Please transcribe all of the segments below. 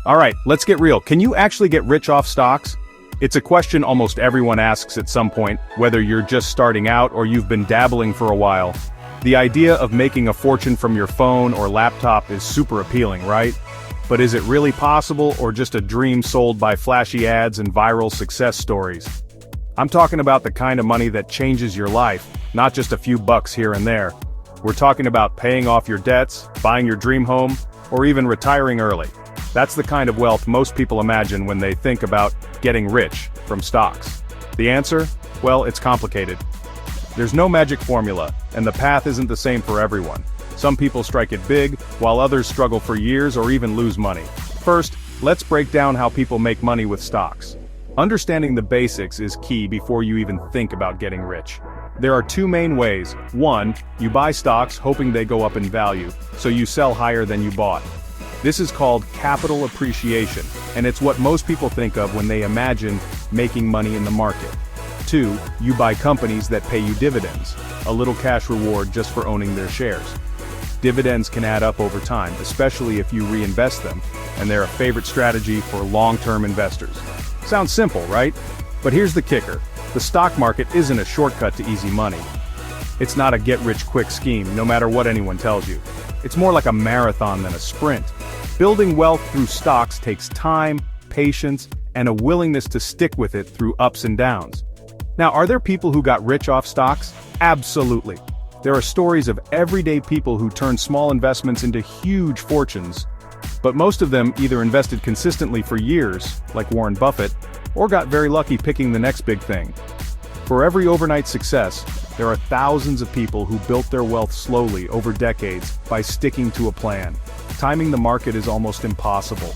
Alright, let's get real. Can you actually get rich off stocks? It's a question almost everyone asks at some point, whether you're just starting out or you've been dabbling for a while. The idea of making a fortune from your phone or laptop is super appealing, right? But is it really possible, or just a dream sold by flashy ads and viral success stories? I'm talking about the kind of money that changes your life, not just a few bucks here and there. We're talking about paying off your debts, buying your dream home, or even retiring early. That's the kind of wealth most people imagine when they think about getting rich from stocks. The answer? Well, it's complicated. There's no magic formula, and the path isn't the same for everyone. Some people strike it big, while others struggle for years or even lose money. First, let's break down how people make money with stocks. Understanding the basics is key before you even think about getting rich. There are two main ways. One, you buy stocks hoping they go up in value, so you sell higher than you bought. This is called capital appreciation, and it's what most people think of when they imagine making money in the market. Two, you buy companies that pay you dividends, a little cash reward just for owning their shares. Dividends can add up over time, especially if you reinvest them, and they're a favorite strategy for long-term investors. Sounds simple, right? But here's the kicker. The stock market isn't a shortcut to easy money. It's not a get-rich-quick scheme, no matter what anyone tells you. It's more like a marathon than a sprint. Building wealth through stocks takes time, patience, and a willingness to stick with it through ups and downs. Now, are there people who got rich off stocks? Absolutely. There are stories of everyday people who turned small investments into huge fortunes. But most of them either invested consistently for years, like Warren Buffett, or got very lucky picking the next big thing. For every overnight success, there are thousands of people who built their wealth slowly over decades by sticking to a plan. Timing the market is almost impossible.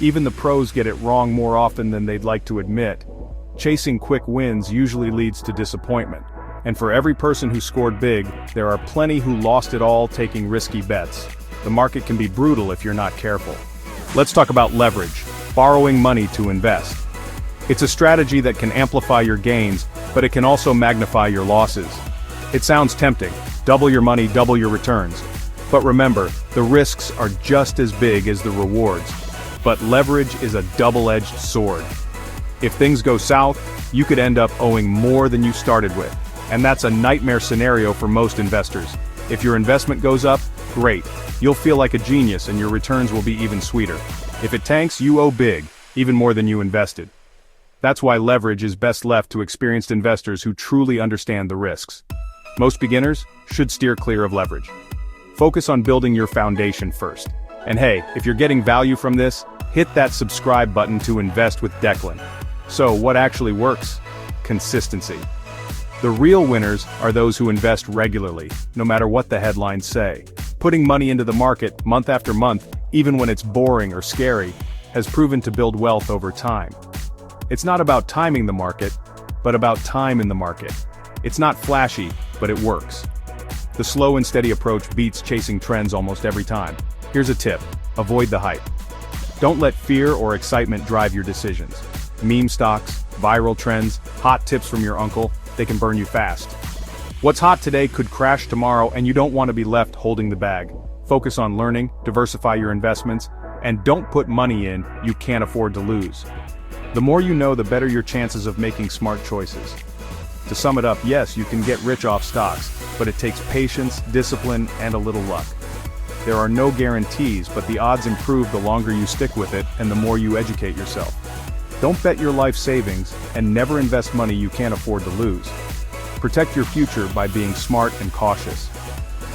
Even the pros get it wrong more often than they'd like to admit. Chasing quick wins usually leads to disappointment. And for every person who scored big, there are plenty who lost it all taking risky bets. The market can be brutal if you're not careful. Let's talk about leverage, borrowing money to invest. It's a strategy that can amplify your gains, but it can also magnify your losses. It sounds tempting, double your money, double your returns. But remember, the risks are just as big as the rewards. But leverage is a double-edged sword. If things go south, you could end up owing more than you started with. And that's a nightmare scenario for most investors. If your investment goes up, great. You'll feel like a genius and your returns will be even sweeter. If it tanks, you owe big, even more than you invested. That's why leverage is best left to experienced investors who truly understand the risks. Most beginners should steer clear of leverage. Focus on building your foundation first. And hey, if you're getting value from this, hit that subscribe button to invest with Declan. So, what actually works? Consistency. The real winners are those who invest regularly, no matter what the headlines say. Putting money into the market month after month, even when it's boring or scary, has proven to build wealth over time. It's not about timing the market, but about time in the market. It's not flashy, but it works. The slow and steady approach beats chasing trends almost every time. Here's a tip: avoid the hype. Don't let fear or excitement drive your decisions. Meme stocks, viral trends, hot tips from your uncle, they can burn you fast. What's hot today could crash tomorrow, and you don't want to be left holding the bag. Focus on learning, diversify your investments, and don't put money in you can't afford to lose. The more you know, the better your chances of making smart choices. To sum it up, yes, you can get rich off stocks, but it takes patience, discipline, and a little luck. There are no guarantees, but the odds improve the longer you stick with it and the more you educate yourself. Don't bet your life savings, and never invest money you can't afford to lose. Protect your future by being smart and cautious.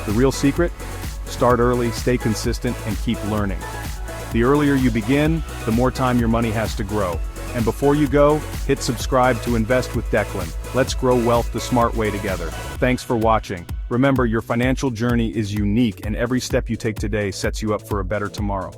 The real secret? Start early, stay consistent, and keep learning. The earlier you begin, the more time your money has to grow. And before you go, hit subscribe to Invest with Declan. Let's grow wealth the smart way together. Thanks for watching. Remember, your financial journey is unique, and every step you take today sets you up for a better tomorrow.